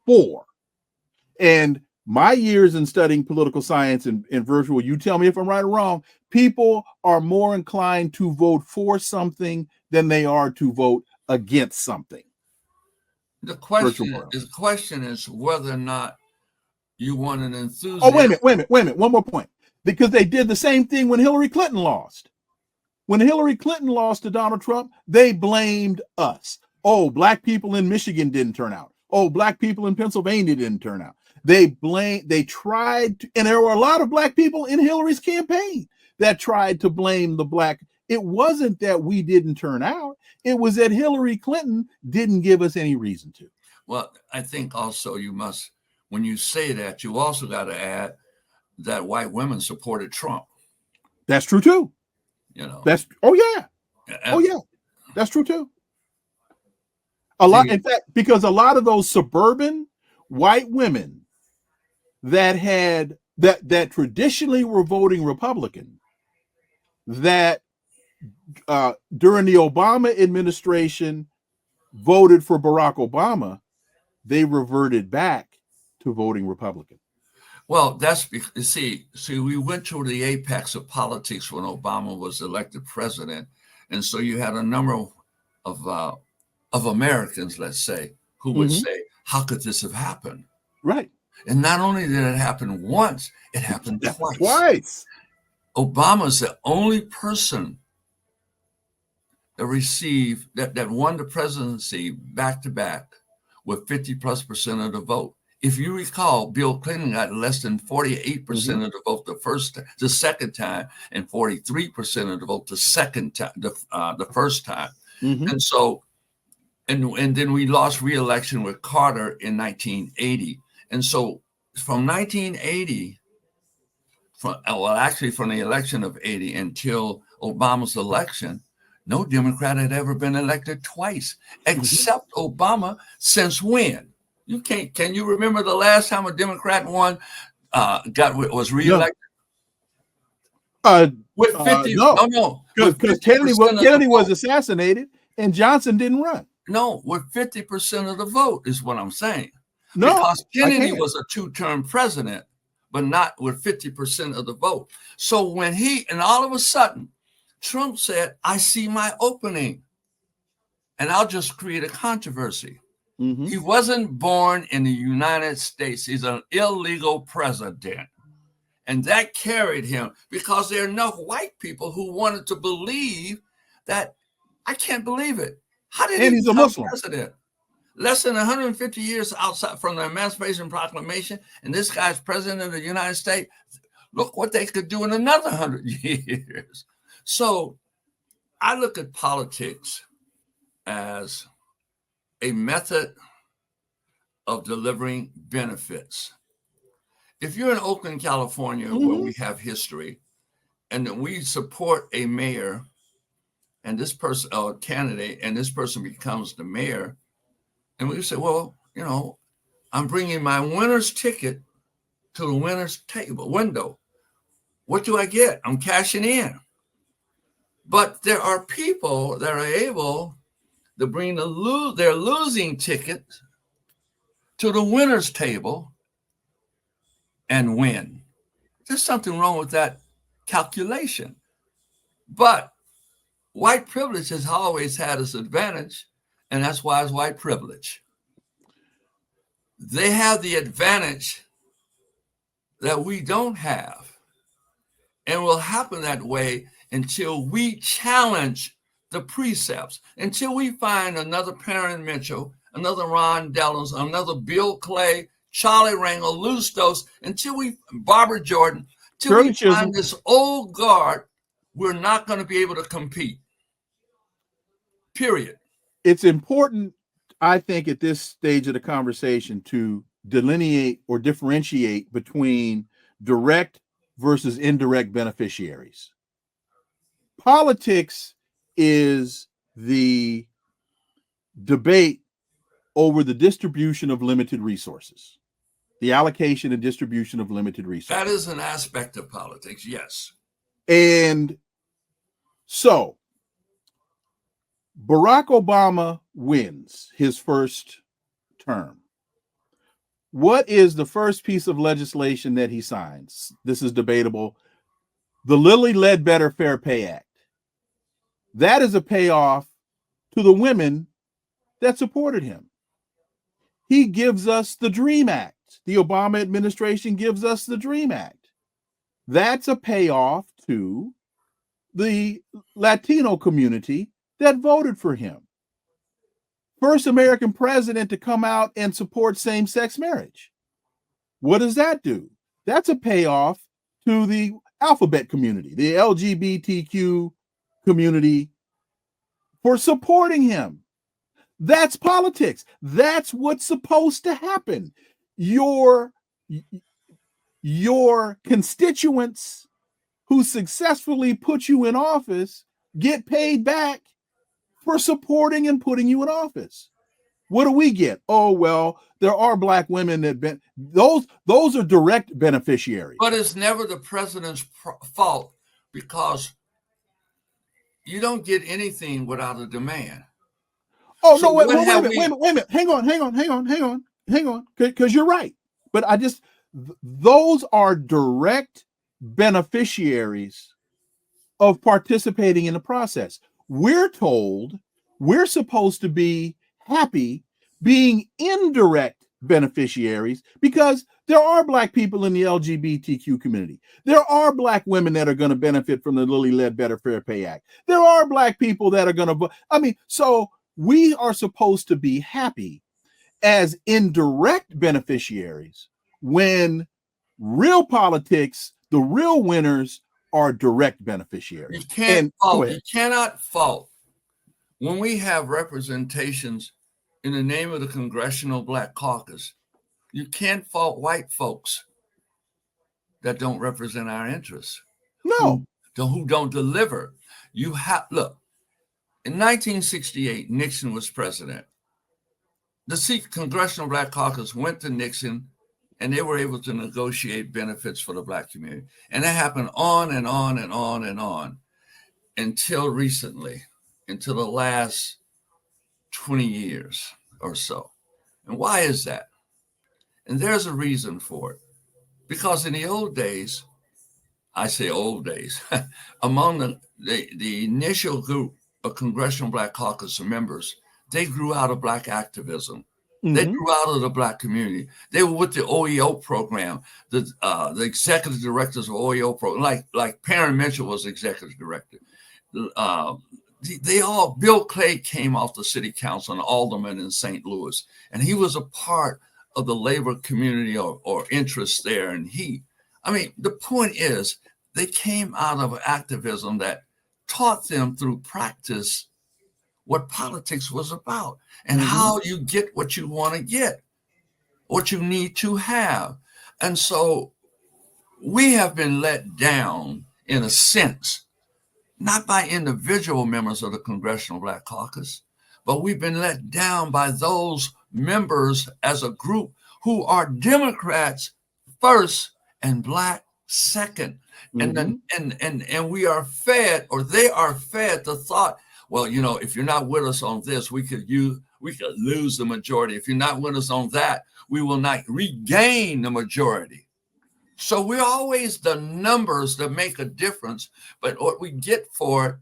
for. And my years in studying political science and virtual, you tell me if I'm right or wrong, people are more inclined to vote for something than they are to vote against something. The question is whether or not you want an enthusiasm. Oh, wait a minute. One more point. Because they did the same thing when Hillary Clinton lost. When Hillary Clinton lost to Donald Trump, they blamed us. Oh, black people in Michigan didn't turn out. Oh, black people in Pennsylvania didn't turn out. They tried to, and there were a lot of black people in Hillary's campaign that tried to blame the black. It wasn't that we didn't turn out. It was that Hillary Clinton didn't give us any reason to. Well, I think also you must, when you say that, you also got to add that white women supported Trump. That's true too. You know. That's That's true too. In fact, because a lot of those suburban white women that traditionally were voting Republican, that during the Obama administration voted for Barack Obama, they reverted back to voting Republican. Well, that's because, see, we went to the apex of politics when Obama was elected president. And so you had a number of Americans, let's say, who would say, how could this have happened? Right. And not only did it happen once, it happened twice. Obama's the only person that won the presidency back to back with 50+% of the vote. If you recall, Bill Clinton got less than 48% of the vote the second time, and 43% of the vote the first time. And so, and then we lost re-election with Carter in 1980. And so from 1980, from the election of 80 until Obama's election, no Democrat had ever been elected twice, except Obama. Since when? Can you remember the last time a Democrat was reelected? With 50? No. Because Kennedy was assassinated and Johnson didn't run. No, with 50% of the vote is what I'm saying. No, because Kennedy was a two-term president, but not with 50% of the vote. So and all of a sudden, Trump said, I see my opening, and I'll just create a controversy. He wasn't born in the United States. He's an illegal president. And that carried him because there are enough white people who wanted to believe that, I can't believe it. How did he become Muslim president? Less than 150 years outside from the Emancipation Proclamation, and this guy's president of the United States. Look what they could do in another 100 years. So I look at politics as a method of delivering benefits. If you're in Oakland, California, where we have history, and we support a mayor and this person, a candidate, and this person becomes the mayor, and we say, well, I'm bringing my winner's ticket to the winner's window. What do I get? I'm cashing in. But there are people that are able to bring their losing ticket to the winner's table and win. There's something wrong with that calculation. But white privilege has always had its advantage, and that's why it's white privilege. They have the advantage that we don't have, and will happen that way until we challenge the precepts, until we find another Perrin Mitchell, another Ron Dellums, another Bill Clay, Charlie Rangel, Lou Stokes, Barbara Jordan, till we find this old guard, we're not going to be able to compete. Period. It's important, I think, at this stage of the conversation to delineate or differentiate between direct versus indirect beneficiaries. Politics is the debate over the distribution of limited resources, the allocation and distribution of limited resources. That is an aspect of politics, yes. And So Barack Obama wins his first term. What is the first piece of legislation that he signs? This is debatable. The Lilly Ledbetter Fair Pay Act. That is a payoff to the women that supported him. He gives us the DREAM Act. The Obama administration gives us the DREAM Act. That's a payoff to the Latino community that voted for him. First American president to come out and support same-sex marriage. What does that do? That's a payoff to the alphabet community, the LGBTQ community, for supporting him. That's politics. That's what's supposed to happen. Your constituents who successfully put you in office get paid back for supporting and putting you in office. What do we get? Oh, well, there are Black women that those are direct beneficiaries. But it's never the president's fault, because you don't get anything without a demand. Oh, so no, wait a minute. Hang on. Because you're right. But those are direct beneficiaries of participating in the process. We're told we're supposed to be happy being indirect beneficiaries because there are Black people in the LGBTQ community. There are Black women that are going to benefit from the Lilly Ledbetter Fair Pay Act. There are Black people that are going to vote. So we are supposed to be happy as indirect beneficiaries when real politics, the real winners, are direct beneficiaries. You cannot fault when we have representations in the name of the Congressional Black Caucus. You can't fault white folks that don't represent our interests. No. Who don't deliver. Look, in 1968, Nixon was president. The Congressional Black Caucus went to Nixon, and they were able to negotiate benefits for the Black community. And that happened on and on and on and on until recently, until the last 20 years or so. And why is that? And there's a reason for it. Because in the old days, I say old days, among the initial group of Congressional Black Caucus members, they grew out of Black activism. Mm-hmm. They grew out of the Black community. They were with the OEO program, the executive directors of OEO program, like Perrin Mitchell was executive director. Bill Clay came off the city council, an alderman in St. Louis, and he was a part of the labor community or interest there. And the point is, they came out of activism that taught them through practice what politics was about and mm-hmm. how you get what you want to get, what you need to have. And so we have been let down in a sense, not by individual members of the Congressional Black Caucus, but we've been let down by those members as a group who are Democrats first and Black second. Mm-hmm. And we are fed, or they are fed the thought, well, if you're not with us on this, we could lose the majority. If you're not with us on that, we will not regain the majority. So we're always the numbers that make a difference, but what we get for it,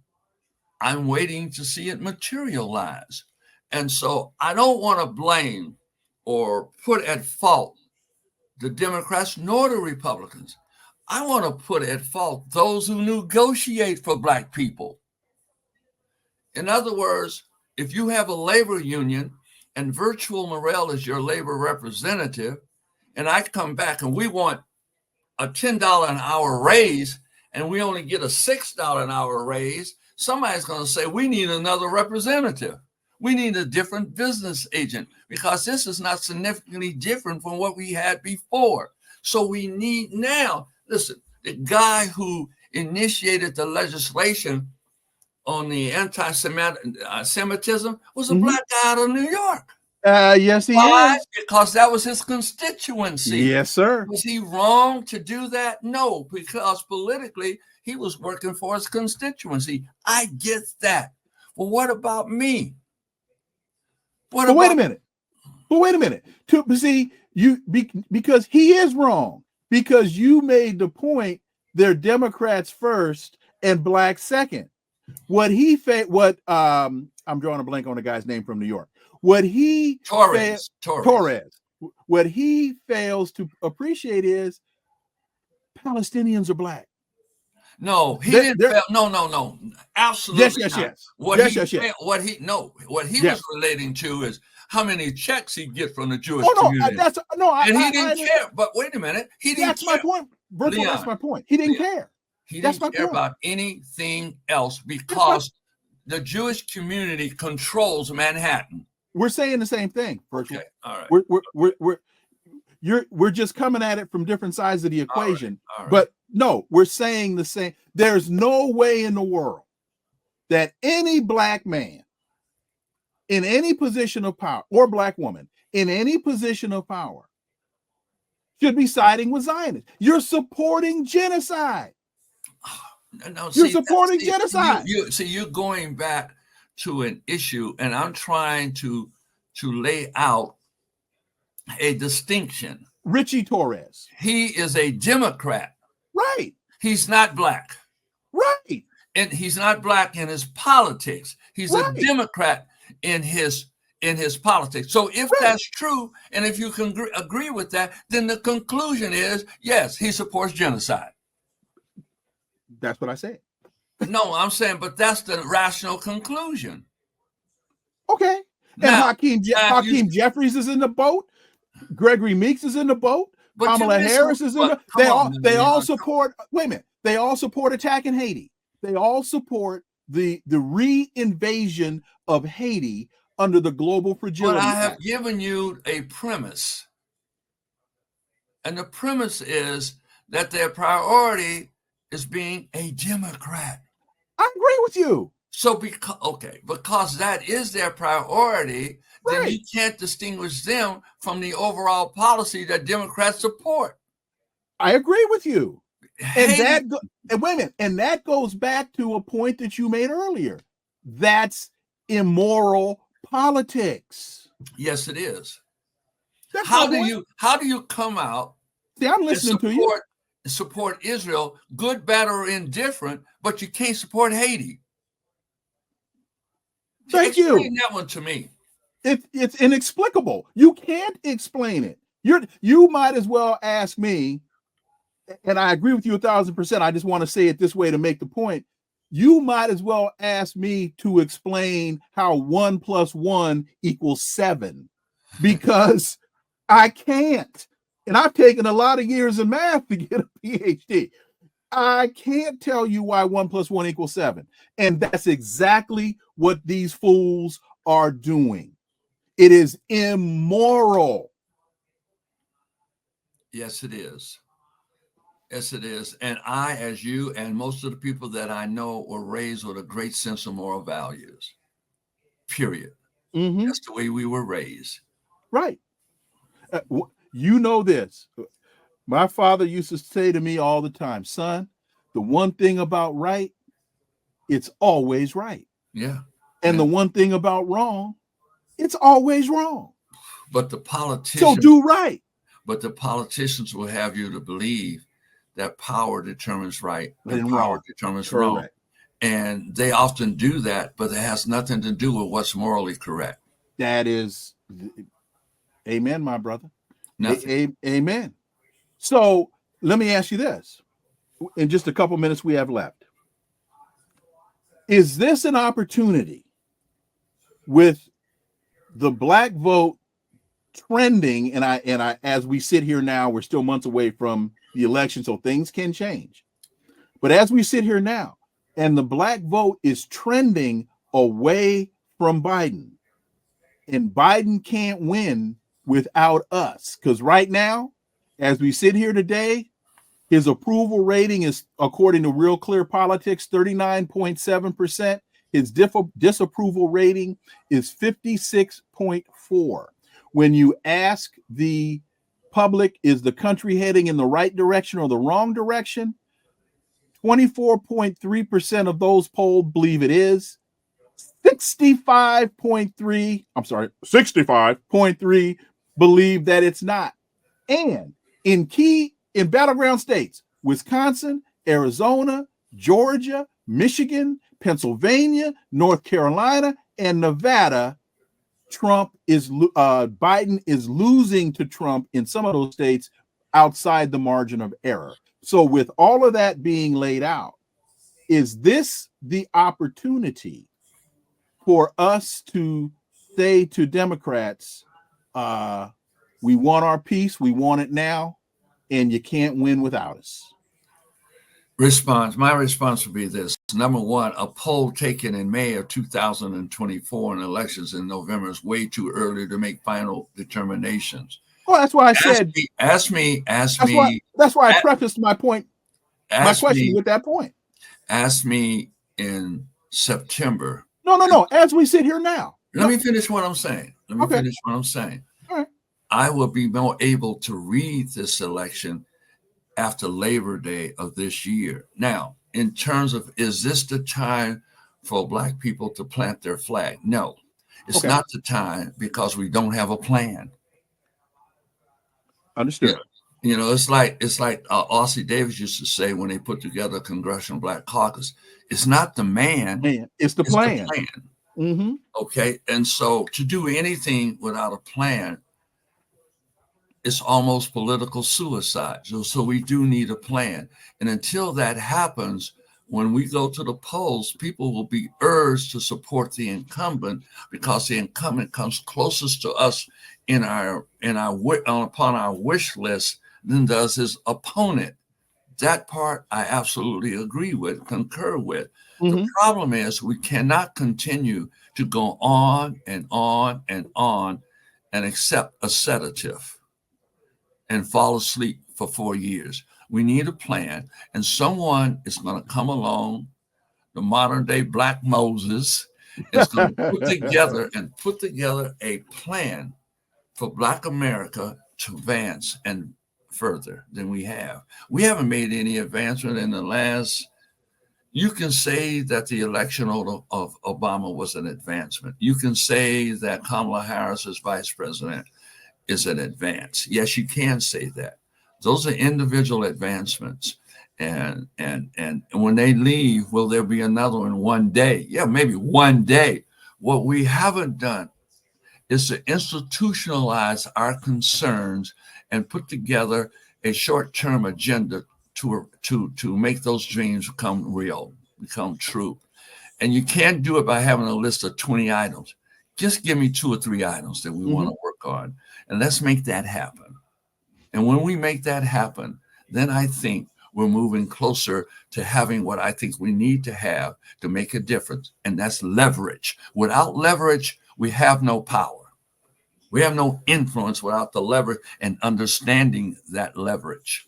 I'm waiting to see it materialize. And so I don't want to blame or put at fault the Democrats nor the Republicans. I want to put at fault those who negotiate for Black people. In other words, if you have a labor union and Virtual Murrell is your labor representative, and I come back and we want a $10 an hour raise and we only get a $6 an hour raise, somebody's going to say, we need another representative. We need a different business agent because this is not significantly different from what we had before. So we need now, listen, the guy who initiated the legislation on the anti-Semitism was a mm-hmm. Black guy out of New York. Yes, he is. Because that was his constituency. Yes, sir. Was he wrong to do that? No, because politically, He was working for his constituency. I get that. Well, what about me? But wait a minute. See, because he is wrong. Because you made the point they're Democrats first and blacks second. I'm drawing a blank on the guy's name from New York. Torres. What he fails to appreciate is Palestinians are black. No, he didn't fail. No. Absolutely yes. not. What he was relating to is how many checks he get from the Jewish community. He didn't care. But wait a minute, he didn't. That's my point. Virtual, that's my point. He didn't care. He didn't care about anything else because the Jewish community controls Manhattan. We're saying the same thing, Virtual. Okay, all right. We're just coming at it from different sides of the equation. All right. But no, we're saying the same. There's no way in the world that any black man in any position of power or black woman in any position of power should be siding with Zionists. You're supporting genocide. You're supporting genocide. You're going back to an issue, and I'm trying to lay out a distinction. Richie Torres. He is a Democrat. Right. He's not black. Right. And he's not black in his politics. He's a Democrat in his politics. So if that's true, and if you can agree with that, then the conclusion is, yes, he supports genocide. That's what I said. No, I'm saying, but that's the rational conclusion. Okay. And Hakeem Jeffries is in the boat. Gregory Meeks is in the boat. Kamala Harris is in the. They all support. Wait a minute. They all support attacking Haiti. They all support the re-invasion of Haiti under the Global Fragility But I have Act. given you a premise, and the premise is that their priority is being a Democrat. I agree with you. So because that is their priority, then you can't distinguish them from the overall policy that Democrats support. I agree with you. And wait a minute, and that goes back to a point that you made earlier. That's immoral politics. Yes, it is. That's how do you come out? See, I'm listening to you. Support Israel, good, bad, or indifferent, but you can't support Haiti. Explain that one to me. It's inexplicable. You can't explain it. You might as well ask me, and I agree with you 1,000%. I just want to say it this way to make the point. You might as well ask me to explain how 1 + 1 = 7, because I can't. And I've taken a lot of years in math to get a PhD. I can't tell you why 1 + 1 = 7. And that's exactly what these fools are doing. It is immoral. Yes, it is. Yes, it is. And I, as you and most of the people that I know, were raised with a great sense of moral values. Period. Mm-hmm. That's the way we were raised. Right. You know this. My father used to say to me all the time, son, the one thing about right, it's always right. Yeah. And the one thing about wrong, it's always wrong. But the politicians. So do right. But the politicians will have you to believe that power determines right and And power wrong. determines Correct. wrong. And they often do that, but it has nothing to do with what's morally correct. That is, amen, my brother. Nothing. Amen. So let me ask you this. In just a couple minutes we have left. Is this an opportunity with the black vote trending? And I, as we sit here now, we're still months away from the election, so things can change. But as we sit here now, and the black vote is trending away from Biden, and Biden can't win without us, because right now, as we sit here today, his approval rating is, according to Real Clear Politics, 39.7%. His disapproval rating is 56.4%. When you ask the public, is the country heading in the right direction or the wrong direction? 24.3% of those polled believe it is. 65.3 believe that it's not. And in battleground states, Wisconsin, Arizona, Georgia, Michigan, Pennsylvania, North Carolina, and Nevada, Biden is losing to Trump in some of those states outside the margin of error. So with all of that being laid out, is this the opportunity for us to say to Democrats, we want our peace, we want it now, and you can't win without us? My response would be this. Number one, a poll taken in May of 2024 and elections in November is way too early to make final determinations. Well, that's why I said. Ask me. That's why I prefaced my point. My question with that point. Ask me in September. No. As we sit here now. Let me finish what I'm saying. All right. I will be more able to read this election after Labor Day of this year. Now, in terms of, is this the time for Black people to plant their flag? No, it's not the time, because we don't have a plan. Understood. It's like Ossie Davis used to say when they put together a Congressional Black Caucus, it's not the man, it's the plan. Mm-hmm. Okay. And so to do anything without a plan, it's almost political suicide. So we do need a plan. And until that happens, when we go to the polls, people will be urged to support the incumbent, because the incumbent comes closest to us upon our wish list than does his opponent. That part I absolutely agree with, concur with. Mm-hmm. The problem is we cannot continue to go on and on and on and accept a sedative and fall asleep for 4 years. We need a plan, and someone is going to come along, the modern day Black Moses, is going to put together a plan for Black America to advance and further than we have. We haven't made any advancement in the last. You can say that the election of Obama was an advancement. You can say that Kamala Harris as vice president is an advance. Yes, you can say that. Those are individual advancements. And when they leave, will there be another one one day? Yeah, maybe one day. What we haven't done is to institutionalize our concerns and put together a short-term agenda to make those dreams become real, become true. And you can't do it by having a list of 20 items. Just give me 2 or 3 items that we want to work on, and let's make that happen. And when we make that happen, then I think we're moving closer to having what I think we need to have to make a difference, and that's leverage. Without leverage, we have no power. We have no influence without the leverage and understanding that leverage.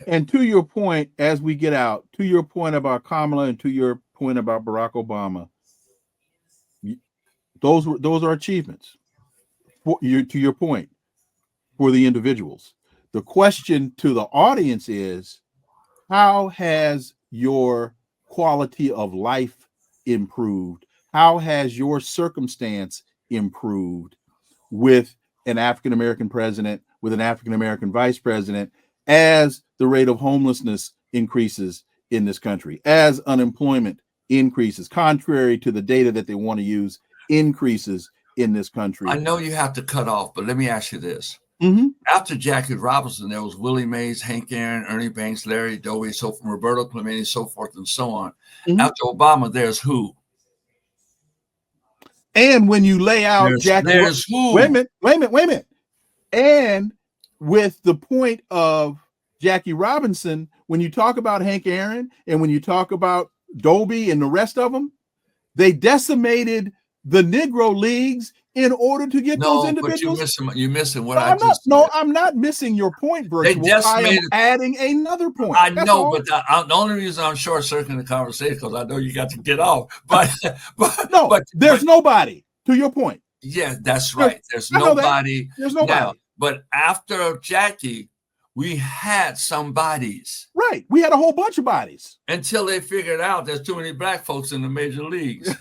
Okay. And to your point, as we get out, to your point about Kamala and to your point about Barack Obama, those are achievements. To your point, for the individuals. The question to the audience is, how has your quality of life improved? How has your circumstance improved with an African-American president, with an African-American vice president, as the rate of homelessness increases in this country, as unemployment increases, contrary to the data that they want to use, increases in this country? I know you have to cut off, but let me ask you this. Mm-hmm. After Jackie Robinson, there was Willie Mays, Hank Aaron, Ernie Banks, Larry Doby, Roberto Clemente, so forth and so on. Mm-hmm. After Obama, there's who? And when you lay out there's who? Wait a minute. And with the point of Jackie Robinson, when you talk about Hank Aaron and when you talk about Doby and the rest of them, they decimated the Negro Leagues in order to get those individuals. But you're missing what I'm not missing your point, Virtual. I am adding another point. I know, but the only reason I'm short-circuiting the conversation because I know you got to get off. But there's nobody. To your point. Yeah, that's right. There's nobody. There's nobody. Now, but after Jackie, We had some bodies. Right. We had a whole bunch of bodies. Until they figured out there's too many black folks in the major leagues.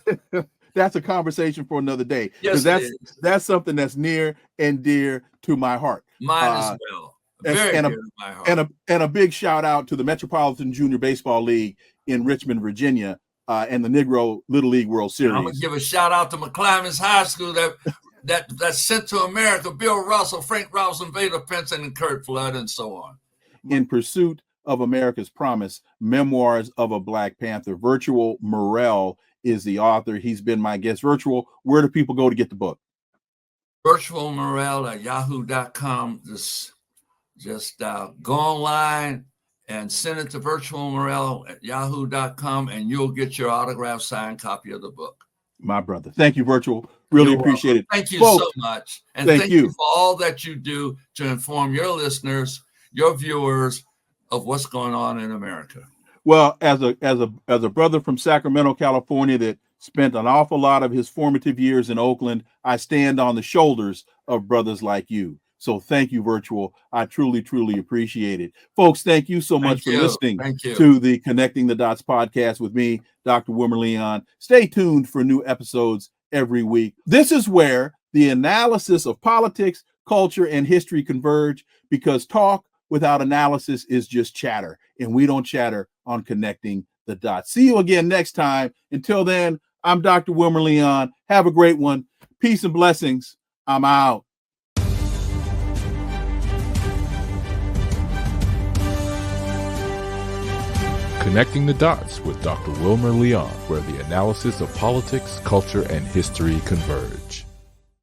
That's a conversation for another day. Yes, that's something that's near and dear to my heart. Mine as well. Very dear to my heart. And a big shout out to the Metropolitan Junior Baseball League in Richmond, Virginia, and the Negro Little League World Series. I'm gonna give a shout out to McClymonds High School that sent to America Bill Russell, Frank Robinson, Vader Pinson, and Kurt Flood, and so on. In Pursuit of America's Promise, Memoirs of a Black Panther. Virtual Murrell is the author. He's been my guest. Virtual, where do people go to get the book? Virtual Murrell at yahoo.com. Just go online and send it to Virtual Murrell at yahoo.com, and you'll get your autographed signed copy of the book. My brother. Thank you, Virtual. Really appreciate it. Thank you Folks, so much. And thank you for all that you do to inform your listeners, your viewers, of what's going on in America. Well, as a brother from Sacramento, California, that spent an awful lot of his formative years in Oakland, I stand on the shoulders of brothers like you. So thank you, Virtual. I truly, truly appreciate it. Folks, thank you so much for listening to the Connecting the Dots podcast with me, Dr. Wilmer Leon. Stay tuned for new episodes every week. This is where the analysis of politics, culture, and history converge, because talk without analysis is just chatter, and we don't chatter on Connecting the Dots. See you again next time. Until then, I'm Dr. Wilmer Leon. Have a great one. Peace and blessings. I'm out. Connecting the Dots with Dr. Wilmer Leon, where the analysis of politics, culture, and history converge.